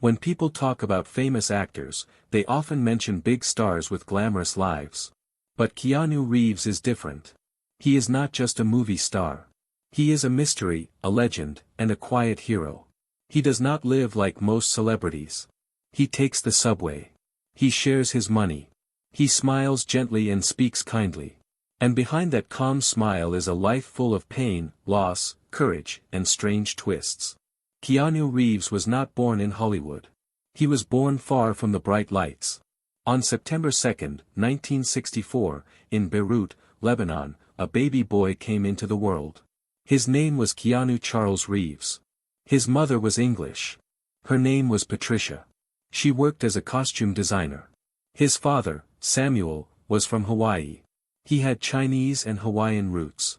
When people talk about famous actors, they often mention big stars with glamorous lives. But Keanu Reeves is different. He is not just a movie star. He is a mystery, a legend, and a quiet hero. He does not live like most celebrities. He takes the subway. He shares his money. He smiles gently and speaks kindly. And behind that calm smile is a life full of pain, loss, courage, and strange twists. Keanu Reeves was not born in Hollywood. He was born far from the bright lights. On September 2, 1964, in Beirut, Lebanon, a baby boy came into the world. His name was Keanu Charles Reeves. His mother was English. Her name was Patricia. She worked as a costume designer. His father, Samuel, was from Hawaii. He had Chinese and Hawaiian roots.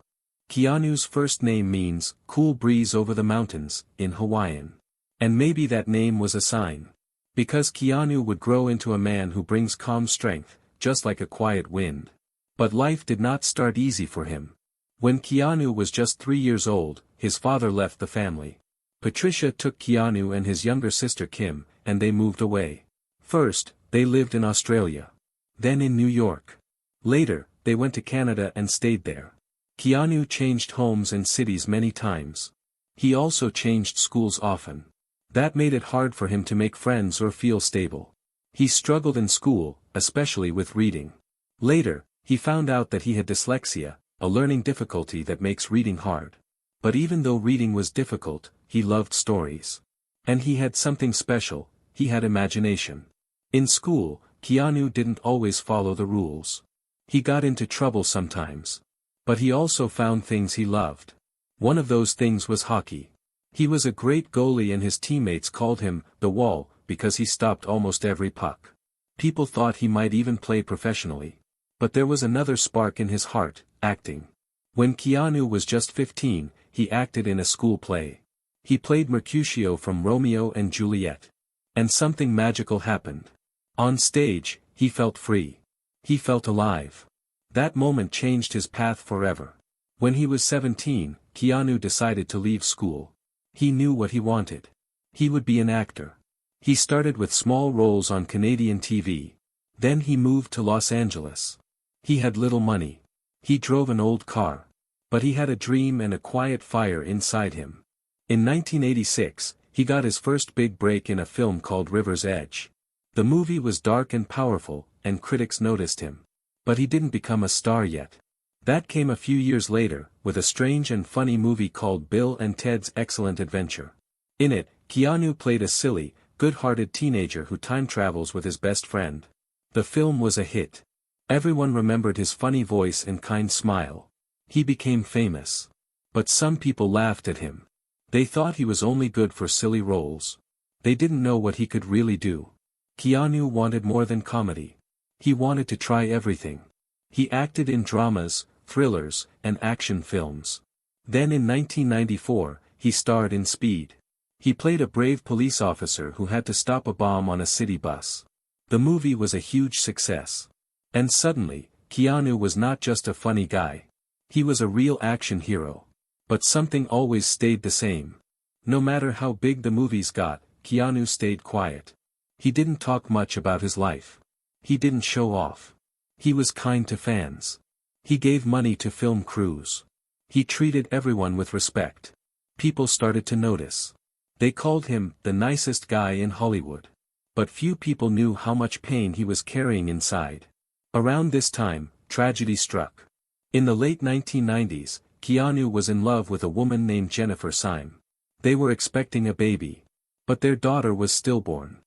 Keanu's first name means, cool breeze over the mountains, in Hawaiian. And maybe that name was a sign. Because Keanu would grow into a man who brings calm strength, just like a quiet wind. But life did not start easy for him. When Keanu was just 3 years old, his father left the family. Patricia took Keanu and his younger sister Kim, and they moved away. First, they lived in Australia. Then in New York. Later, they went to Canada and stayed there. Keanu changed homes and cities many times. He also changed schools often. That made it hard for him to make friends or feel stable. He struggled in school, especially with reading. Later, he found out that he had dyslexia, a learning difficulty that makes reading hard. But even though reading was difficult, he loved stories. And he had something special, he had imagination. In school, Keanu didn't always follow the rules. He got into trouble sometimes. But he also found things he loved. One of those things was hockey. He was a great goalie and his teammates called him, the Wall, because he stopped almost every puck. People thought he might even play professionally. But there was another spark in his heart, acting. When Keanu was just 15, he acted in a school play. He played Mercutio from Romeo and Juliet. And something magical happened. On stage, he felt free. He felt alive. That moment changed his path forever. When he was 17, Keanu decided to leave school. He knew what he wanted. He would be an actor. He started with small roles on Canadian TV. Then he moved to Los Angeles. He had little money. He drove an old car. But he had a dream and a quiet fire inside him. In 1986, he got his first big break in a film called River's Edge. The movie was dark and powerful, and critics noticed him. But he didn't become a star yet. That came a few years later, with a strange and funny movie called Bill and Ted's Excellent Adventure. In it, Keanu played a silly, good-hearted teenager who time travels with his best friend. The film was a hit. Everyone remembered his funny voice and kind smile. He became famous. But some people laughed at him. They thought he was only good for silly roles. They didn't know what he could really do. Keanu wanted more than comedy. He wanted to try everything. He acted in dramas, thrillers, and action films. Then in 1994, he starred in Speed. He played a brave police officer who had to stop a bomb on a city bus. The movie was a huge success. And suddenly, Keanu was not just a funny guy. He was a real action hero. But something always stayed the same. No matter how big the movies got, Keanu stayed quiet. He didn't talk much about his life. He didn't show off. He was kind to fans. He gave money to film crews. He treated everyone with respect. People started to notice. They called him the nicest guy in Hollywood. But few people knew how much pain he was carrying inside. Around this time, tragedy struck. In the late 1990s, Keanu was in love with a woman named Jennifer Syme. They were expecting a baby. But their daughter was stillborn.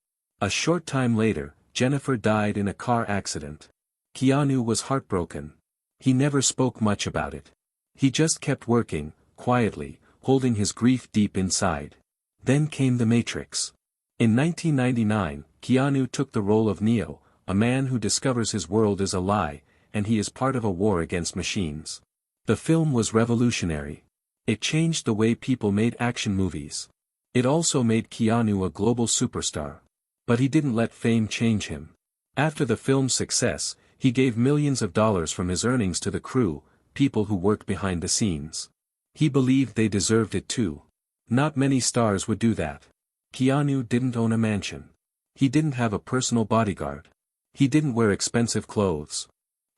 A short time later, Jennifer died in a car accident. Keanu was heartbroken. He never spoke much about it. He just kept working, quietly, holding his grief deep inside. Then came The Matrix. In 1999, Keanu took the role of Neo, a man who discovers his world is a lie, and he is part of a war against machines. The film was revolutionary. It changed the way people made action movies. It also made Keanu a global superstar. But he didn't let fame change him. After the film's success, he gave millions of dollars from his earnings to the crew, people who worked behind the scenes. He believed they deserved it too. Not many stars would do that. Keanu didn't own a mansion. He didn't have a personal bodyguard. He didn't wear expensive clothes.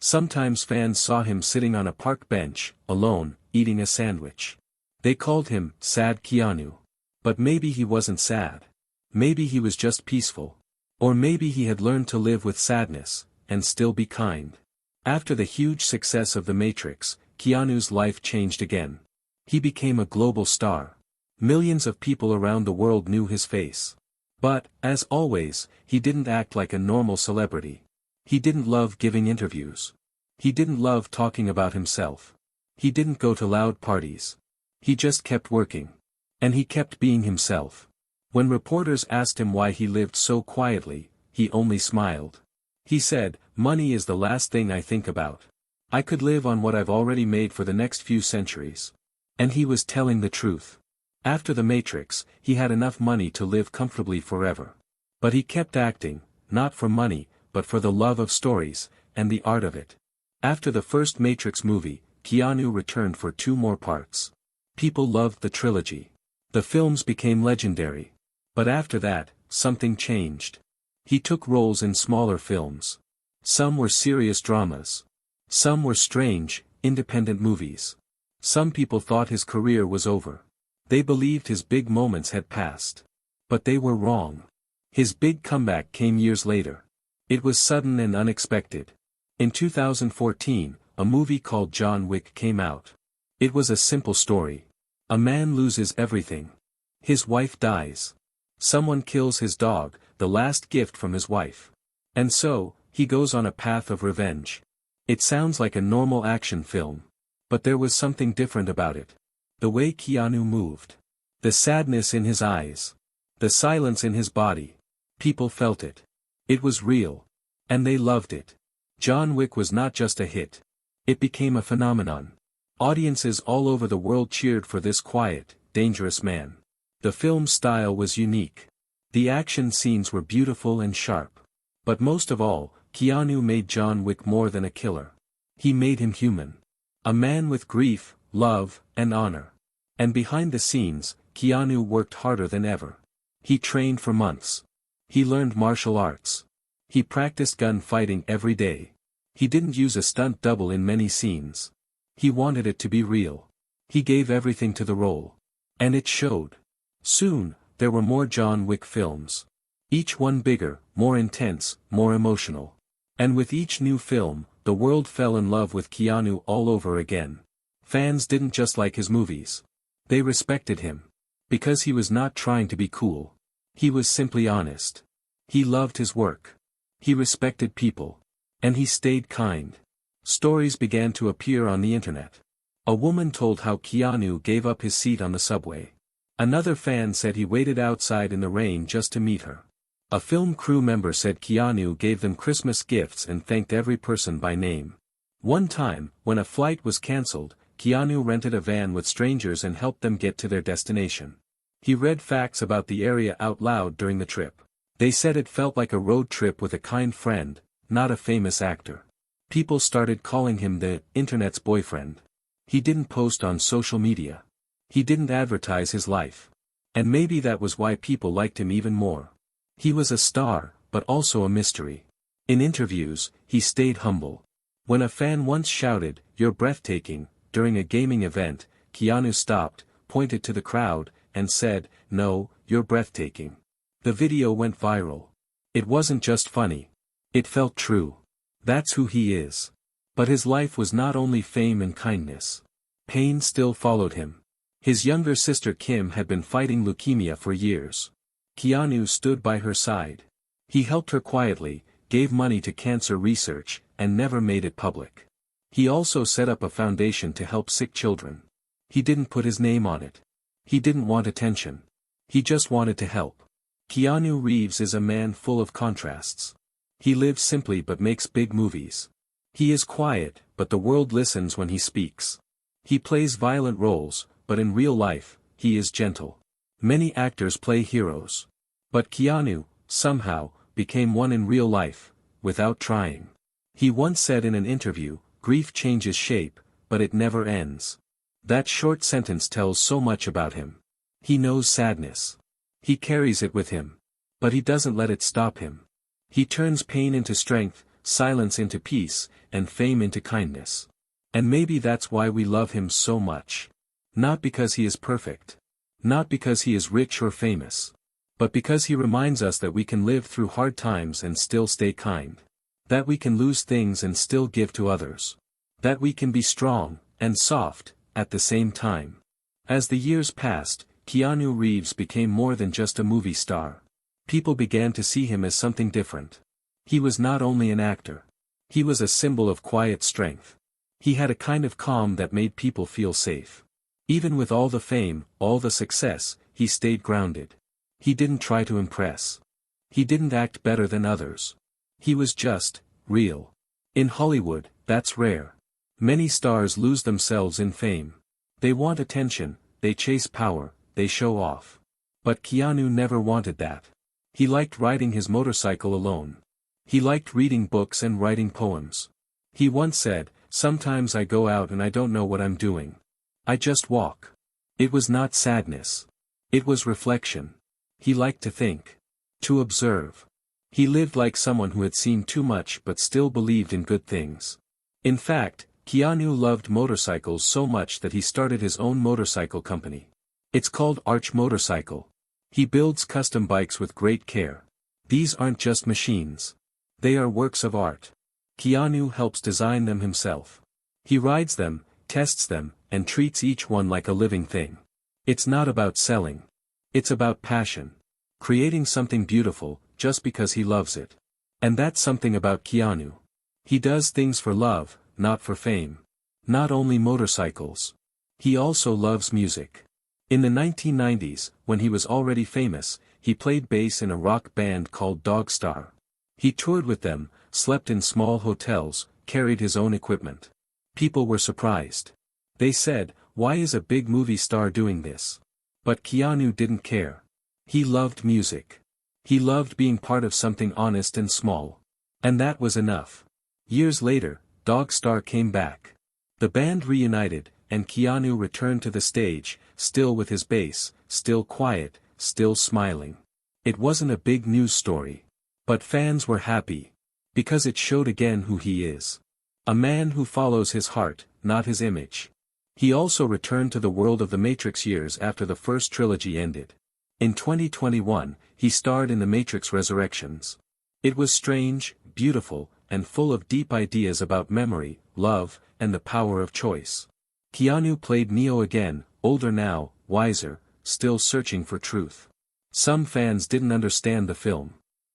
Sometimes fans saw him sitting on a park bench, alone, eating a sandwich. They called him Sad Keanu. But maybe he wasn't sad. Maybe he was just peaceful. Or maybe he had learned to live with sadness, and still be kind. After the huge success of The Matrix, Keanu's life changed again. He became a global star. Millions of people around the world knew his face. But, as always, he didn't act like a normal celebrity. He didn't love giving interviews. He didn't love talking about himself. He didn't go to loud parties. He just kept working. And he kept being himself. When reporters asked him why he lived so quietly, he only smiled. He said, "Money is the last thing I think about. I could live on what I've already made for the next few centuries." And he was telling the truth. After The Matrix, he had enough money to live comfortably forever. But he kept acting, not for money, but for the love of stories, and the art of it. After the first Matrix movie, Keanu returned for 2 more parts. People loved the trilogy. The films became legendary. But after that, something changed. He took roles in smaller films. Some were serious dramas. Some were strange, independent movies. Some people thought his career was over. They believed his big moments had passed. But they were wrong. His big comeback came years later. It was sudden and unexpected. In 2014, a movie called John Wick came out. It was a simple story. A man loses everything. His wife dies. Someone kills his dog, the last gift from his wife. And so, he goes on a path of revenge. It sounds like a normal action film. But there was something different about it. The way Keanu moved. The sadness in his eyes. The silence in his body. People felt it. It was real. And they loved it. John Wick was not just a hit. It became a phenomenon. Audiences all over the world cheered for this quiet, dangerous man. The film's style was unique. The action scenes were beautiful and sharp. But most of all, Keanu made John Wick more than a killer. He made him human. A man with grief, love, and honor. And behind the scenes, Keanu worked harder than ever. He trained for months. He learned martial arts. He practiced gun fighting every day. He didn't use a stunt double in many scenes. He wanted it to be real. He gave everything to the role. And it showed. Soon, there were more John Wick films. Each one bigger, more intense, more emotional. And with each new film, the world fell in love with Keanu all over again. Fans didn't just like his movies. They respected him. Because he was not trying to be cool. He was simply honest. He loved his work. He respected people. And he stayed kind. Stories began to appear on the internet. A woman told how Keanu gave up his seat on the subway. Another fan said he waited outside in the rain just to meet her. A film crew member said Keanu gave them Christmas gifts and thanked every person by name. One time, when a flight was cancelled, Keanu rented a van with strangers and helped them get to their destination. He read facts about the area out loud during the trip. They said it felt like a road trip with a kind friend, not a famous actor. People started calling him the internet's boyfriend. He didn't post on social media. He didn't advertise his life. And maybe that was why people liked him even more. He was a star, but also a mystery. In interviews, he stayed humble. When a fan once shouted, "You're breathtaking," during a gaming event, Keanu stopped, pointed to the crowd, and said, "No, you're breathtaking." The video went viral. It wasn't just funny. It felt true. That's who he is. But his life was not only fame and kindness. Pain still followed him. His younger sister Kim had been fighting leukemia for years. Keanu stood by her side. He helped her quietly, gave money to cancer research, and never made it public. He also set up a foundation to help sick children. He didn't put his name on it. He didn't want attention. He just wanted to help. Keanu Reeves is a man full of contrasts. He lives simply but makes big movies. He is quiet, but the world listens when he speaks. He plays violent roles, but in real life, he is gentle. Many actors play heroes. But Keanu, somehow, became one in real life, without trying. He once said in an interview, "Grief changes shape, but it never ends." That short sentence tells so much about him. He knows sadness. He carries it with him. But he doesn't let it stop him. He turns pain into strength, silence into peace, and fame into kindness. And maybe that's why we love him so much. Not because he is perfect. Not because he is rich or famous. But because he reminds us that we can live through hard times and still stay kind. That we can lose things and still give to others. That we can be strong and soft at the same time. As the years passed, Keanu Reeves became more than just a movie star. People began to see him as something different. He was not only an actor. He was a symbol of quiet strength. He had a kind of calm that made people feel safe. Even with all the fame, all the success, he stayed grounded. He didn't try to impress. He didn't act better than others. He was just, real. In Hollywood, that's rare. Many stars lose themselves in fame. They want attention, they chase power, they show off. But Keanu never wanted that. He liked riding his motorcycle alone. He liked reading books and writing poems. He once said, "Sometimes I go out and I don't know what I'm doing. I just walk." It was not sadness. It was reflection. He liked to think. To observe. He lived like someone who had seen too much but still believed in good things. In fact, Keanu loved motorcycles so much that he started his own motorcycle company. It's called Arch Motorcycle. He builds custom bikes with great care. These aren't just machines. They are works of art. Keanu helps design them himself. He rides them, tests them, and treats each one like a living thing. It's not about selling. It's about passion. Creating something beautiful, just because he loves it. And that's something about Keanu. He does things for love, not for fame. Not only motorcycles. He also loves music. In the 1990s, when he was already famous, he played bass in a rock band called Dog Star. He toured with them, slept in small hotels, carried his own equipment. People were surprised. They said, "Why is a big movie star doing this?" But Keanu didn't care. He loved music. He loved being part of something honest and small. And that was enough. Years later, Dog Star came back. The band reunited, and Keanu returned to the stage, still with his bass, still quiet, still smiling. It wasn't a big news story. But fans were happy. Because it showed again who he is. A man who follows his heart, not his image. He also returned to the world of The Matrix years after the first trilogy ended. In 2021, he starred in The Matrix Resurrections. It was strange, beautiful, and full of deep ideas about memory, love, and the power of choice. Keanu played Neo again, older now, wiser, still searching for truth. Some fans didn't understand the film.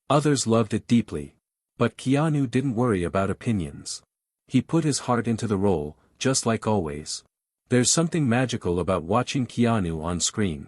Others loved it deeply. But Keanu didn't worry about opinions. He put his heart into the role, just like always. There's something magical about watching Keanu on screen.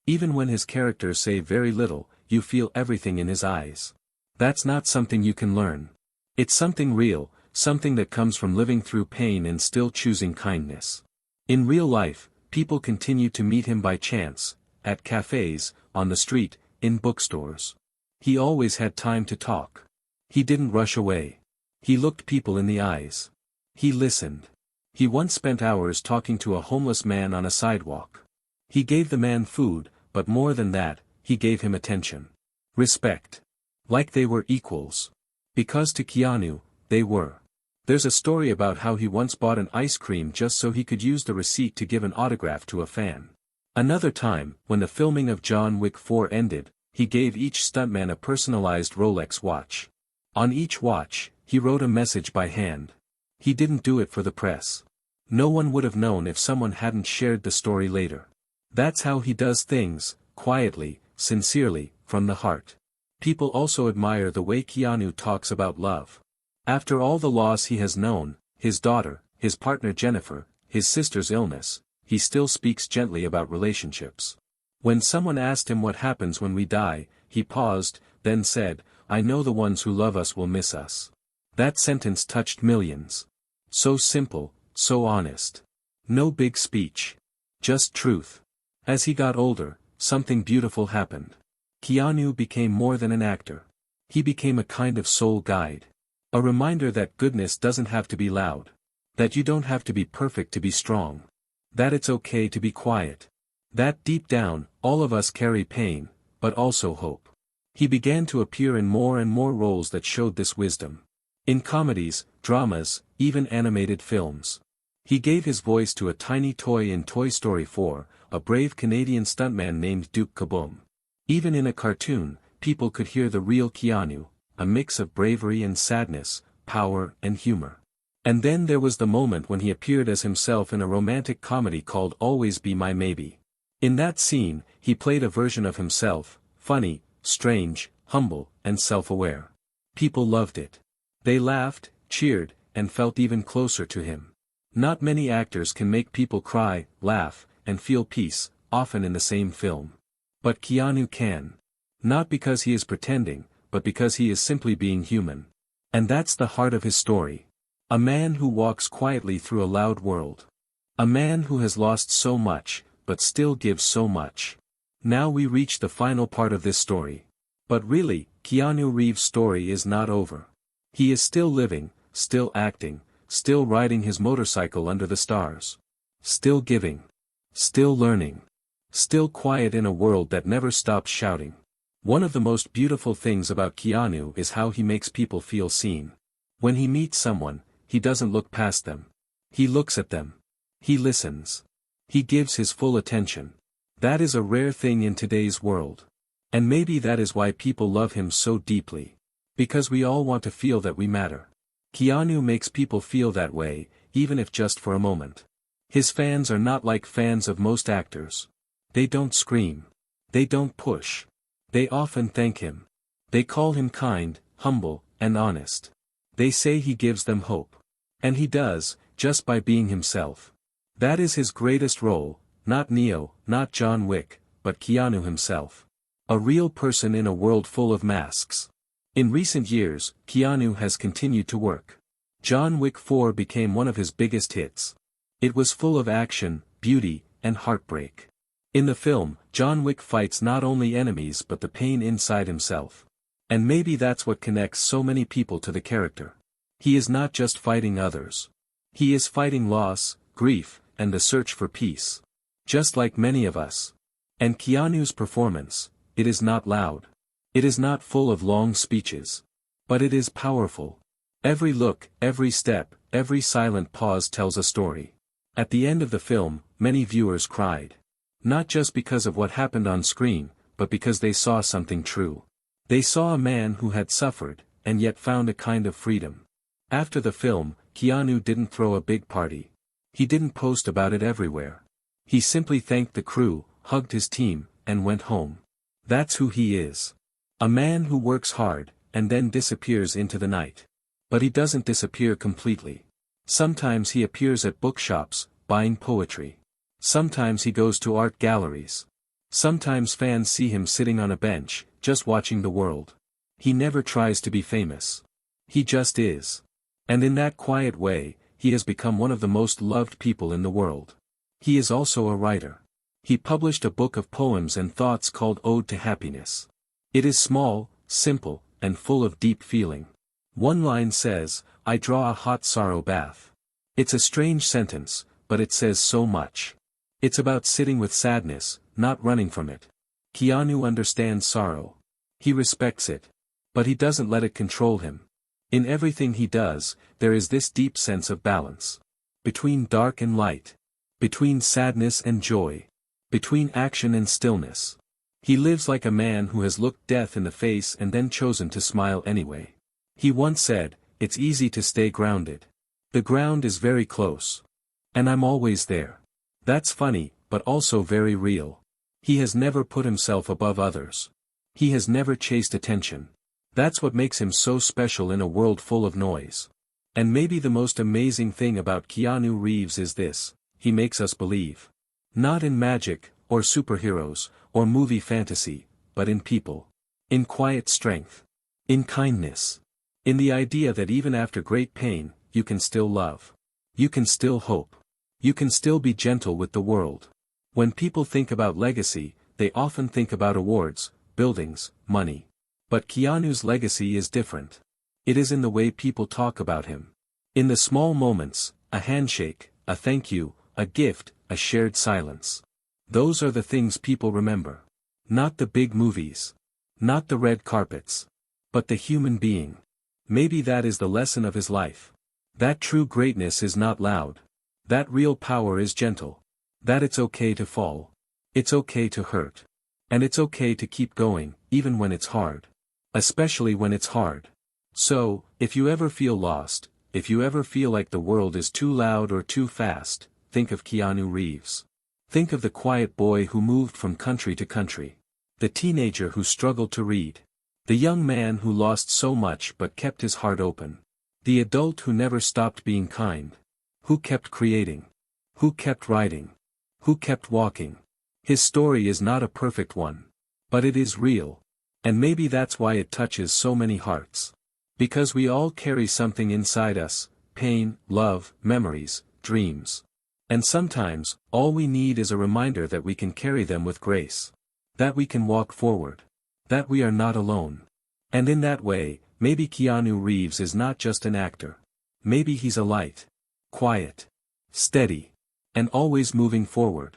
Even when his characters say very little, you feel everything in his eyes. That's not something you can learn. It's something real, something that comes from living through pain and still choosing kindness. In real life, people continue to meet him by chance, at cafes, on the street, in bookstores. He always had time to talk. He didn't rush away. He looked people in the eyes. He listened. He once spent hours talking to a homeless man on a sidewalk. He gave the man food, but more than that, he gave him attention. Respect. Like they were equals. Because to Keanu, they were. There's a story about how he once bought an ice cream just so he could use the receipt to give an autograph to a fan. Another time, when the filming of John Wick 4 ended, he gave each stuntman a personalized Rolex watch. On each watch, he wrote a message by hand. He didn't do it for the press. No one would have known if someone hadn't shared the story later. That's how he does things, quietly, sincerely, from the heart. People also admire the way Keanu talks about love. After all the loss he has known, his daughter, his partner Jennifer, his sister's illness, he still speaks gently about relationships. When someone asked him what happens when we die, he paused, then said, "I know the ones who love us will miss us." That sentence touched millions. So simple, so honest. No big speech. Just truth. As he got older, something beautiful happened. Keanu became more than an actor. He became a kind of soul guide. A reminder that goodness doesn't have to be loud. That you don't have to be perfect to be strong. That it's okay to be quiet. That deep down, all of us carry pain, but also hope. He began to appear in more and more roles that showed this wisdom. In comedies, dramas, even animated films. He gave his voice to a tiny toy in Toy Story 4, a brave Canadian stuntman named Duke Kaboom. Even in a cartoon, people could hear the real Keanu, a mix of bravery and sadness, power and humor. And then there was the moment when he appeared as himself in a romantic comedy called Always Be My Maybe. In that scene, he played a version of himself, funny, strange, humble, and self-aware. People loved it. They laughed, cheered, and felt even closer to him. Not many actors can make people cry, laugh, and feel peace, often in the same film. But Keanu can. Not because he is pretending, but because he is simply being human. And that's the heart of his story. A man who walks quietly through a loud world. A man who has lost so much, but still gives so much. Now we reach the final part of this story. But really, Keanu Reeves' story is not over. He is still living, still acting, still riding his motorcycle under the stars. Still giving. Still learning. Still quiet in a world that never stops shouting. One of the most beautiful things about Keanu is how he makes people feel seen. When he meets someone, he doesn't look past them. He looks at them. He listens. He gives his full attention. That is a rare thing in today's world. And maybe that is why people love him so deeply. Because we all want to feel that we matter. Keanu makes people feel that way, even if just for a moment. His fans are not like fans of most actors. They don't scream. They don't push. They often thank him. They call him kind, humble, and honest. They say he gives them hope. And he does, just by being himself. That is his greatest role, not Neo, not John Wick, but Keanu himself. A real person in a world full of masks. In recent years, Keanu has continued to work. John Wick 4 became one of his biggest hits. It was full of action, beauty, and heartbreak. In the film, John Wick fights not only enemies but the pain inside himself. And maybe that's what connects so many people to the character. He is not just fighting others. He is fighting loss, grief, and the search for peace. Just like many of us. And Keanu's performance, it is not loud. It is not full of long speeches. But it is powerful. Every look, every step, every silent pause tells a story. At the end of the film, many viewers cried. Not just because of what happened on screen, but because they saw something true. They saw a man who had suffered, and yet found a kind of freedom. After the film, Keanu didn't throw a big party. He didn't post about it everywhere. He simply thanked the crew, hugged his team, and went home. That's who he is. A man who works hard, and then disappears into the night. But he doesn't disappear completely. Sometimes he appears at bookshops, buying poetry. Sometimes he goes to art galleries. Sometimes fans see him sitting on a bench, just watching the world. He never tries to be famous. He just is. And in that quiet way, he has become one of the most loved people in the world. He is also a writer. He published a book of poems and thoughts called Ode to Happiness. It is small, simple, and full of deep feeling. One line says, "I draw a hot sorrow bath." It's a strange sentence, but it says so much. It's about sitting with sadness, not running from it. Keanu understands sorrow. He respects it. But he doesn't let it control him. In everything he does, there is this deep sense of balance. Between dark and light. Between sadness and joy. Between action and stillness. He lives like a man who has looked death in the face and then chosen to smile anyway. He once said, "It's easy to stay grounded. The ground is very close. And I'm always there." That's funny, but also very real. He has never put himself above others. He has never chased attention. That's what makes him so special in a world full of noise. And maybe the most amazing thing about Keanu Reeves is this: he makes us believe. Not in magic, or superheroes, or movie fantasy, but in people. In quiet strength. In kindness. In the idea that even after great pain, you can still love. You can still hope. You can still be gentle with the world. When people think about legacy, they often think about awards, buildings, money. But Keanu's legacy is different. It is in the way people talk about him. In the small moments, a handshake, a thank you, a gift, a shared silence. Those are the things people remember. Not the big movies. Not the red carpets. But the human being. Maybe that is the lesson of his life. That true greatness is not loud. That real power is gentle. That it's okay to fall. It's okay to hurt. And it's okay to keep going, even when it's hard. Especially when it's hard. So, if you ever feel lost, if you ever feel like the world is too loud or too fast, think of Keanu Reeves. Think of the quiet boy who moved from country to country. The teenager who struggled to read. The young man who lost so much but kept his heart open. The adult who never stopped being kind. Who kept creating. Who kept writing. Who kept walking. His story is not a perfect one. But it is real. And maybe that's why it touches so many hearts. Because we all carry something inside us, pain, love, memories, dreams. And sometimes, all we need is a reminder that we can carry them with grace. That we can walk forward. That we are not alone. And in that way, maybe Keanu Reeves is not just an actor. Maybe he's a light. Quiet. Steady. And always moving forward.